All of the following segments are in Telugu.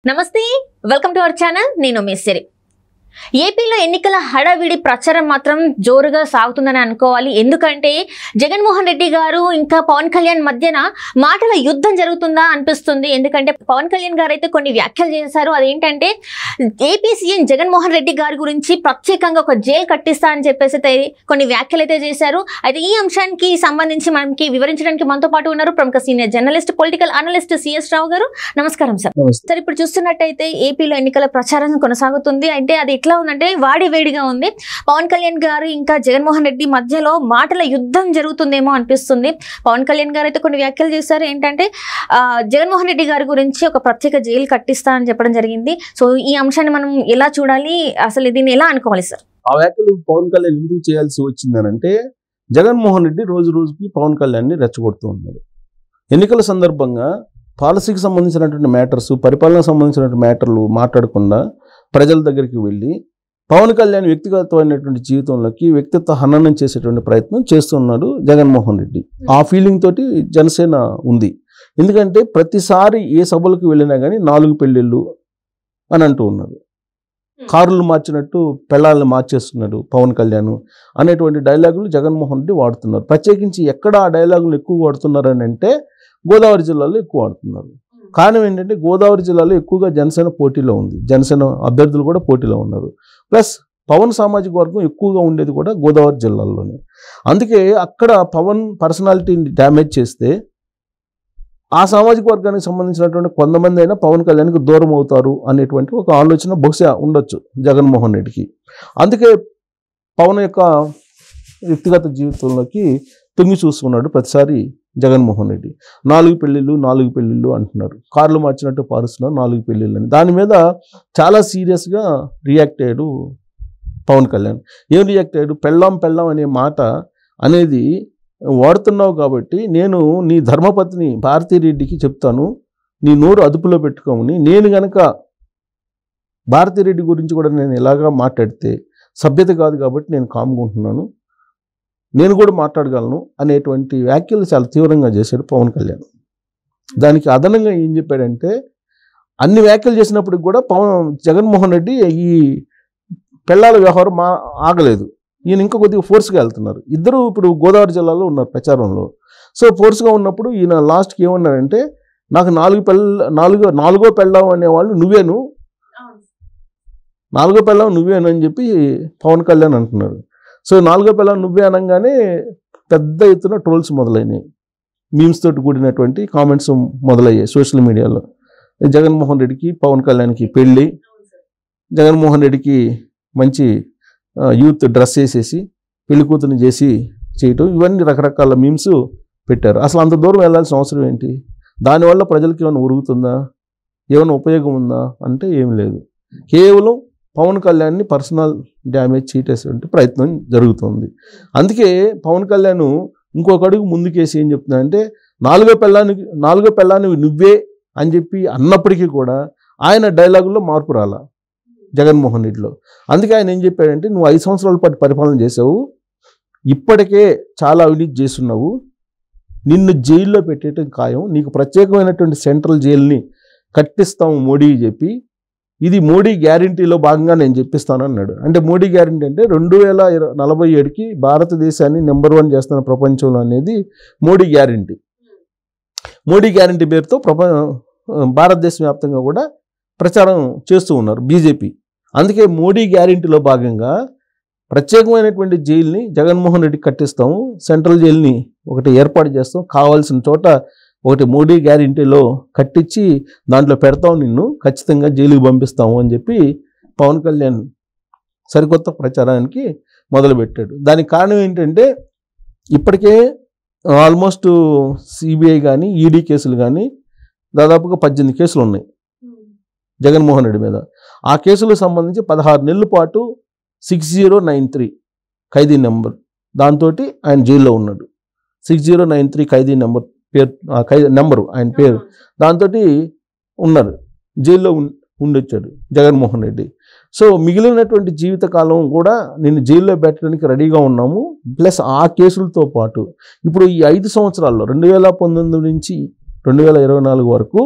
నమస్తే వెల్కమ్ టు అవర్ ఛానల్ నేను మేస్సరి ఏపీలో ఎన్నికల హడావిడి ప్రచారం మాత్రం జోరుగా సాగుతుందని అనుకోవాలి. ఎందుకంటే జగన్మోహన్ రెడ్డి గారు ఇంకా పవన్ కళ్యాణ్ మధ్యన మాటల యుద్ధం జరుగుతుందా అనిపిస్తుంది. ఎందుకంటే పవన్ కళ్యాణ్ గారు అయితే కొన్ని వ్యాఖ్యలు చేశారు. అదేంటంటే ఏపీ సీఎం జగన్మోహన్ రెడ్డి గారి గురించి ప్రత్యేకంగా ఒక జైలు కట్టిస్తా అని చెప్పేసి కొన్ని వ్యాఖ్యలు అయితే చేశారు. అయితే ఈ అంశానికి సంబంధించి మనకి వివరించడానికి మనతో పాటు ఉన్నారు ప్రముఖ senior journalist political analyst CS Rao garu. నమస్కారం సార్. సార్, ఇప్పుడు చూస్తున్నట్టయితే ఏపీలో ఎన్నికల ప్రచారం కొనసాగుతుంది. అంటే అది ఎట్లా ఉందంటే వేడిగా ఉంది. పవన్ కళ్యాణ్ గారు ఇంకా జగన్మోహన్ రెడ్డి మధ్యలో మాటల యుద్ధం జరుగుతుందేమో అనిపిస్తుంది. పవన్ కళ్యాణ్ గారు అయితే కొన్ని వ్యాఖ్యలు చేశారు. ఏంటంటే జగన్మోహన్ రెడ్డి గారి గురించి ఒక ప్రత్యేక జైలు కట్టిస్తానని చెప్పడం జరిగింది. సో ఈ అంశాన్ని మనం ఎలా చూడాలి, అసలు దీన్ని ఎలా అనుకోవాలి సార్? ఆ వ్యాఖ్యలు పవన్ కళ్యాణ్ ఎందుకు చేయాల్సి వచ్చిందనంటే జగన్మోహన్ రెడ్డి రోజు రోజుకి పవన్ కళ్యాణ్ని రెచ్చగొడుతూ ఉన్నాడు. ఎన్నికల సందర్భంగా పాలసీకి సంబంధించినటువంటి మ్యాటర్స్, పరిపాలనకు సంబంధించినటువంటి మ్యాటర్లు మాట్లాడకుండా ప్రజల దగ్గరికి వెళ్ళి పవన్ కళ్యాణ్ వ్యక్తిగతమైనటువంటి జీవితంలోకి వ్యక్తిత్వ హననం చేసేటువంటి ప్రయత్నం చేస్తున్నాడు జగన్మోహన్ రెడ్డి. ఆ ఫీలింగ్ తోటి జనసేన ఉంది. ఎందుకంటే ప్రతిసారి ఏ సభలకు వెళ్ళినా కానీ 4 పెళ్ళిళ్ళు అని అంటూ ఉన్నారు. కారులు మార్చినట్టు పెళ్ళాలను మార్చేస్తున్నాడు పవన్ కళ్యాణ్ అనేటువంటి డైలాగులు జగన్మోహన్ రెడ్డి వాడుతున్నారు. ప్రత్యేకించి ఎక్కడ ఆ డైలాగులు ఎక్కువ వాడుతున్నారు అని అంటే గోదావరి జిల్లాలో ఎక్కువ వాడుతున్నారు. కారణం ఏంటంటే గోదావరి జిల్లాలో ఎక్కువగా జనసేన పోటీలో ఉంది. జనసేన అభ్యర్థులు కూడా పోటీలో ఉన్నారు. ప్లస్ పవన్ సామాజిక వర్గం ఎక్కువగా ఉండేది కూడా గోదావరి జిల్లాలోనే. అందుకే అక్కడ పవన్ పర్సనాలిటీని డ్యామేజ్ చేస్తే ఆ సామాజిక వర్గానికి సంబంధించినటువంటి కొంతమంది అయినా పవన్ కళ్యాణ్కి దూరం అవుతారు అనేటువంటి ఒక ఆలోచన బహుశా ఉండొచ్చు జగన్మోహన్ రెడ్డికి. అందుకే పవన్ యొక్క వ్యక్తిగత జీవితంలోకి తొంగి చూసుకున్నాడు ప్రతిసారి జగన్మోహన్ రెడ్డి. 4 పెళ్ళిళ్ళు అంటున్నారు. కార్లు మార్చినట్టు పారుస్తున్నారు 4 పెళ్ళిళ్ళు అని. దాని మీద చాలా సీరియస్గా రియాక్ట్ అయ్యాడు పవన్ కళ్యాణ్. ఏం రియాక్ట్ అయ్యాడు? పెళ్ళాం అనే మాట అనేది వాడుతున్నావు కాబట్టి నేను నీ ధర్మపత్ని భారతీరెడ్డికి చెప్తాను, నీ నోరు అదుపులో పెట్టుకోమని. నేను గనక భారతీరెడ్డి గురించి కూడా నేను ఎలాగా మాట్లాడితే సభ్యత కాదు కాబట్టి నేను కామ్గుంటున్నాను, నేను కూడా మాట్లాడగలను అనేటువంటి వ్యాఖ్యలు చాలా తీవ్రంగా చేశాడు పవన్ కళ్యాణ్. దానికి అదనంగా ఏం చెప్పాడంటే అన్ని వ్యాఖ్యలు చేసినప్పటికి కూడా జగన్మోహన్ రెడ్డి ఈ పెళ్ళాల వ్యవహారం ఆగలేదు. ఈయన ఇంకా కొద్దిగా ఫోర్స్గా వెళ్తున్నారు. ఇద్దరు ఇప్పుడు గోదావరి జిల్లాలో ఉన్నారు ప్రచారంలో. సో ఫోర్స్గా ఉన్నప్పుడు ఈయన లాస్ట్కి ఏమన్నారంటే నాకు 4 పెళ్ళాం అనేవాళ్ళు నువ్వేను, 4 పెళ్ళాం నువ్వేను అని చెప్పి పవన్ కళ్యాణ్ అంటున్నారు. సో 4 పెళ్ళాం నువ్వే అనగానే పెద్ద ఎత్తున ట్రోల్స్ మొదలైనాయి. మీమ్స్ తోటి కూడినటువంటి కామెంట్స్ మొదలయ్యాయి సోషల్ మీడియాలో. జగన్మోహన్ రెడ్డికి పవన్ కళ్యాణ్కి పెళ్ళి, జగన్మోహన్ రెడ్డికి మంచి యూత్ డ్రెస్ వేసేసి పెళ్లి కూతురుని చేయటం, ఇవన్నీ రకరకాల మీమ్స్ పెట్టారు. అసలు అంత దూరం వెళ్ళాల్సిన అవసరం ఏంటి? దానివల్ల ప్రజలకి ఏమైనా ఉరుగుతుందా, ఏమైనా ఉపయోగం ఉందా అంటే ఏం లేదు. కేవలం పవన్ కళ్యాణ్ని పర్సనల్ డ్యామేజ్ చేసేటువంటి ప్రయత్నం జరుగుతుంది. అందుకే పవన్ కళ్యాణ్ ఇంకొక అడుగు ముందుకేసి ఏం చెప్తున్నాడంటే 4 పెళ్ళాన్ని నువ్వే అని చెప్పి అన్నప్పటికీ కూడా ఆయన డైలాగుల్లో మార్పు రాలా జగన్మోహన్ రెడ్డిలో. అందుకే ఆయన ఏం చెప్పాడంటే నువ్వు 5 సంవత్సరాల పాటు పరిపాలన చేసావు, ఇప్పటికే చాలా అవినీతి చేస్తున్నావు, నిన్ను జైల్లో పెట్టేయటం ఖాయం, నీకు ప్రత్యేకమైనటువంటి సెంట్రల్ జైలుని కట్టిస్తాము మోడీ చెప్పి, ఇది మోడీ గ్యారంటీలో భాగంగా నేను చెప్పిస్తాను అన్నాడు. అంటే మోడీ గ్యారంటీ అంటే 2047కి భారతదేశాన్ని నెంబర్ 1 చేస్తున్న ప్రపంచంలో అనేది మోడీ గ్యారంటీ. మోడీ గ్యారంటీ పేరుతో భారతదేశం వ్యాప్తంగా కూడా ప్రచారం చేస్తూ ఉన్నారు బీజేపీ. అందుకే మోడీ గ్యారంటీలో భాగంగా ప్రత్యేకమైనటువంటి జైలుని జగన్మోహన్ రెడ్డికి కట్టిస్తాము, సెంట్రల్ జైలుని ఒకటి ఏర్పాటు చేస్తాం, కావాల్సిన చోట ఒకటి మోడీ గ్యారంటీలో కట్టించి దాంట్లో పెడతాం, నిన్ను ఖచ్చితంగా జైలుకి పంపిస్తాము అని చెప్పి పవన్ కళ్యాణ్ సరికొత్త ప్రచారానికి మొదలుపెట్టాడు. దానికి కారణం ఏంటంటే ఇప్పటికే ఆల్మోస్ట్ సిబిఐ కానీ ఈడీ కేసులు కానీ దాదాపుగా 18 కేసులు ఉన్నాయి జగన్మోహన్ రెడ్డి మీద. ఆ కేసులకు సంబంధించి 16 నెలల పాటు 6093 ఖైదీ నెంబర్, దాంతో ఆయన జైల్లో ఉన్నాడు. 6093 ఖైదీ నెంబర్ నెంబరు ఆయన పేరు, దాంతో ఉన్నారు, జైల్లో ఉండొచ్చాడు జగన్మోహన్ రెడ్డి. సో మిగిలినటువంటి జీవితకాలం కూడా నేను జైల్లో పెట్టడానికి రెడీగా ఉన్నాము. ప్లస్ ఆ కేసులతో పాటు ఇప్పుడు ఈ 5 సంవత్సరాల్లో 2019 నుంచి 2024 వరకు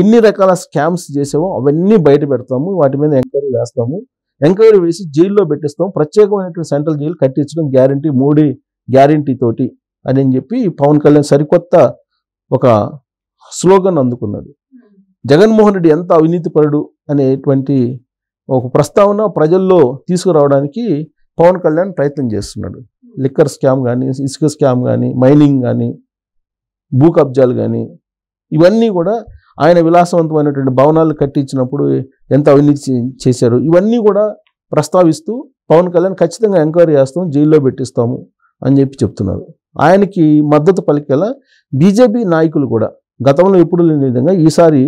ఎన్ని రకాల స్కామ్స్ చేసామో అవన్నీ బయట పెడతాము, వాటి మీద ఎంక్వైరీ వేస్తాము, ఎంక్వైరీ వేసి జైల్లో పెట్టిస్తాం, ప్రత్యేకమైనటువంటి సెంట్రల్ జైలు కట్టించడం గ్యారంటీ, మోడీ గ్యారంటీ తోటి అని చెప్పి పవన్ కళ్యాణ్ సరికొత్త ఒక స్లోగన్ అందుకున్నాడు. జగన్మోహన్ రెడ్డి ఎంత అవినీతిపరుడు అనేటువంటి ఒక ప్రస్తావన ప్రజల్లో తీసుకురావడానికి పవన్ కళ్యాణ్ ప్రయత్నం చేస్తున్నాడు. లిక్కర్ స్కామ్ కానీ, ఇసుక స్కామ్ కానీ, మైనింగ్ కానీ, భూ కబ్జాలు కానీ, ఇవన్నీ కూడా ఆయన విలాసవంతమైనటువంటి భవనాలు కట్టించినప్పుడు ఎంత అవినీతి చేశారు, ఇవన్నీ కూడా ప్రస్తావిస్తూ పవన్ కళ్యాణ్ ఖచ్చితంగా ఎంక్వైరీ చేస్తాం, జైల్లో పెట్టిస్తాము అని చెప్పి చెప్తున్నారు. ఆయనకి మద్దతు పలికేలా బీజేపీ నాయకులు కూడా గతంలో ఎప్పుడు లేని విధంగా ఈసారి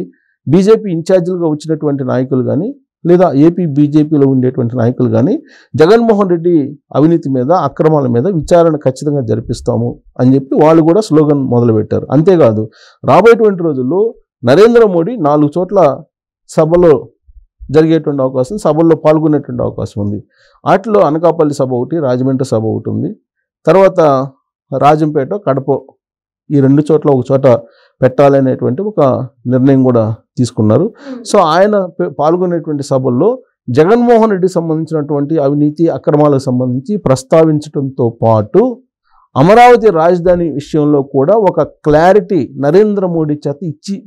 బీజేపీ ఇన్ఛార్జీలుగా వచ్చినటువంటి నాయకులు కానీ, లేదా ఏపీ బీజేపీలో ఉండేటువంటి నాయకులు కానీ జగన్మోహన్ రెడ్డి అవినీతి మీద, అక్రమాల మీద విచారణ ఖచ్చితంగా జరిపిస్తాము అని చెప్పి వాళ్ళు కూడా స్లోగన్ మొదలుపెట్టారు. అంతేకాదు రాబోయేటువంటి రోజుల్లో నరేంద్ర మోడీ 4 చోట్ల సభలో జరిగేటువంటి అవకాశం, సభల్లో పాల్గొనేటువంటి అవకాశం ఉంది. వాటిలో అనకాపల్లి సభ ఒకటి, రాజమండ్రి సభ ఒకటి ఉంది. తర్వాత రాజంపేట, కడప, ఈ 2 చోట్ల ఒక చోట పెట్టాలనేటువంటి ఒక నిర్ణయం కూడా తీసుకున్నారు. సో ఆయన పాల్గొనేటువంటి సభల్లో జగన్మోహన్ రెడ్డికి సంబంధించినటువంటి అవినీతి అక్రమాలకు సంబంధించి ప్రస్తావించడంతో పాటు అమరావతి రాజధాని విషయంలో కూడా ఒక క్లారిటీ నరేంద్ర మోడీ చేత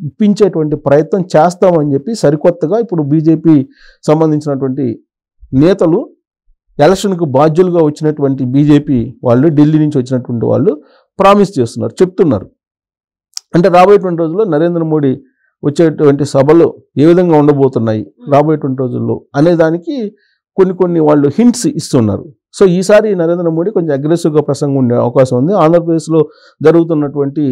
ఇప్పించేటువంటి ప్రయత్నం చేస్తామని చెప్పి సరికొత్తగా ఇప్పుడు బీజేపీ సంబంధించినటువంటి నేతలు, ఎలక్షన్కు బాధ్యులుగా వచ్చినటువంటి బీజేపీ వాళ్ళు, ఢిల్లీ నుంచి వచ్చినటువంటి వాళ్ళు ప్రామిస్ చేస్తున్నారు, చెప్తున్నారు. అంటే రాబోయేటువంటి రోజుల్లో నరేంద్ర మోడీ వచ్చేటువంటి సభలు ఏ విధంగా ఉండబోతున్నాయి రాబోయేటువంటి రోజుల్లో అనేదానికి కొన్ని వాళ్ళు హింట్స్ ఇస్తున్నారు. సో ఈసారి నరేంద్ర మోడీ కొంచెం అగ్రెసివ్గా ప్రసంగం ఉండే అవకాశం ఉంది. ఆంధ్రప్రదేశ్లో జరుగుతున్నటువంటి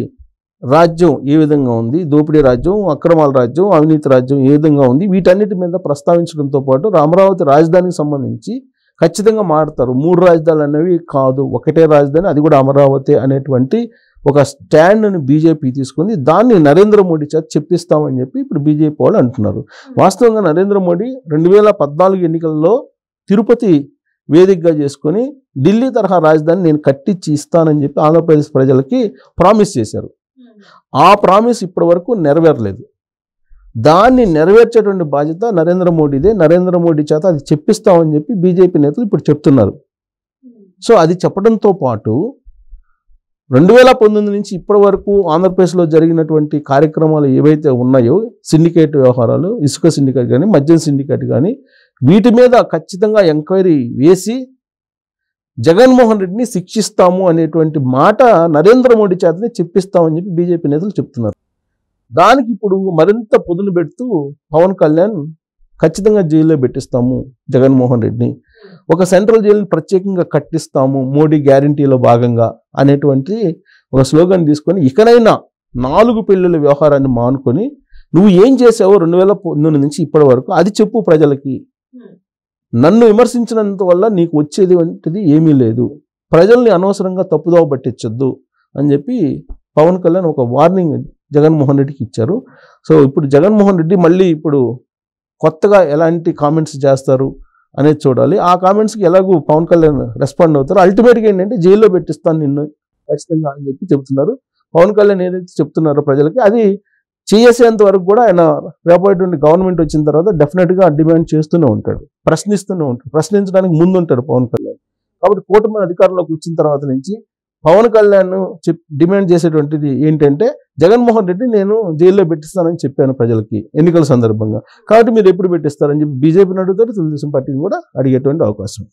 రాజ్యం ఏ విధంగా ఉంది, దోపిడీ రాజ్యం, అక్రమాల రాజ్యం, అవినీతి రాజ్యం ఏ విధంగా ఉంది, వీటన్నిటి మీద ప్రస్తావించడంతో పాటు అమరావతి రాజధానికి సంబంధించి ఖచ్చితంగా మాట్లాడతారు. 3 రాజధానులు అనేవి కాదు, ఒకటే రాజధాని, అది కూడా అమరావతి అనేటువంటి ఒక స్టాండ్ని బీజేపీ తీసుకుంది. దాన్ని నరేంద్ర మోడీ చేత చెప్పిస్తామని చెప్పి ఇప్పుడు బీజేపీ వాళ్ళు అంటున్నారు. వాస్తవంగా నరేంద్ర మోడీ 2014 ఎన్నికల్లో తిరుపతి వేదికగా చేసుకొని ఢిల్లీ తరహా రాజధాని నేను కట్టించి ఇస్తానని చెప్పి ఆంధ్రప్రదేశ్ ప్రజలకి ప్రామిస్ చేశారు. ఆ ప్రామిస్ ఇప్పటి వరకు నెరవేరలేదు. దాన్ని నెరవేర్చేటువంటి బాధ్యత నరేంద్ర మోడీదే. నరేంద్ర మోడీ చేత అది చెప్పిస్తామని చెప్పి బీజేపీ నేతలు ఇప్పుడు చెప్తున్నారు. సో అది చెప్పడంతో పాటు 2019 నుంచి ఇప్పటి వరకు ఆంధ్రప్రదేశ్లో జరిగినటువంటి కార్యక్రమాలు ఏవైతే ఉన్నాయో, సిండికేట్ వ్యవహారాలు, ఇసుక సిండికేట్ కానీ, మద్యం సిండికేట్ కానీ, వీటి మీద ఖచ్చితంగా ఎంక్వైరీ వేసి జగన్మోహన్ రెడ్డిని శిక్షిస్తాము అనేటువంటి మాట నరేంద్ర మోడీ చేతనే చెప్పిస్తామని చెప్పి బీజేపీ నేతలు చెప్తున్నారు. దానికి ఇప్పుడు మరింత పొదును పెడుతూ పవన్ కళ్యాణ్ ఖచ్చితంగా జైల్లో పెట్టిస్తాము జగన్మోహన్ రెడ్డిని, ఒక సెంట్రల్ జైలుని ప్రత్యేకంగా కట్టిస్తాము మోడీ గ్యారంటీలో భాగంగా అనేటువంటి ఒక స్లోగన్ తీసుకొని ఇకనైనా 4 పెళ్ళిళ్ళ వ్యవహారాన్ని మానుకొని నువ్వు ఏం చేసావో 2019 నుంచి ఇప్పటి వరకు అది చెప్పు ప్రజలకి. నన్ను విమర్శించినంత వల్ల నీకు వచ్చేది వంటిది ఏమీ లేదు, ప్రజల్ని అనవసరంగా తప్పుదోవ పట్టించొద్దు అని చెప్పి పవన్ కళ్యాణ్ ఒక వార్నింగ్ జగన్మోహన్ రెడ్డికి ఇచ్చారు. సో ఇప్పుడు జగన్మోహన్ రెడ్డి మళ్ళీ ఇప్పుడు కొత్తగా ఎలాంటి కామెంట్స్ చేస్తారు అనేది చూడాలి. ఆ కామెంట్స్కి ఎలాగూ పవన్ కళ్యాణ్ రెస్పాండ్ అవుతారు. అల్టిమేట్గా ఏంటంటే జైల్లో పెట్టిస్తాను నిన్ను ఖచ్చితంగా అని చెప్పి చెప్తున్నారు. పవన్ కళ్యాణ్ ఏదైతే చెప్తున్నారో ప్రజలకి అది చేసేంత వరకు కూడా ఆయన రేపటి గవర్నమెంట్ వచ్చిన తర్వాత డెఫినెట్గా డిమాండ్ చేస్తూనే ఉంటాడు, ప్రశ్నిస్తూనే ఉంటాడు. ప్రశ్నించడానికి ముందు ఉంటాడు పవన్ కళ్యాణ్. కాబట్టి కూటమి అధికారంలోకి వచ్చిన తర్వాత నుంచి పవన్ కళ్యాణ్ డిమాండ్ చేసేటువంటిది ఏంటంటే జగన్మోహన్ రెడ్డి నేను జైల్లో పెట్టిస్తానని చెప్పాను ప్రజలకి ఎన్నికల సందర్భంగా, కాబట్టి మీరు ఎప్పుడు పెట్టిస్తారని చెప్పి బీజేపీని అడుగుతారు, తెలుగుదేశం పార్టీని కూడా అడిగేటువంటి అవకాశం.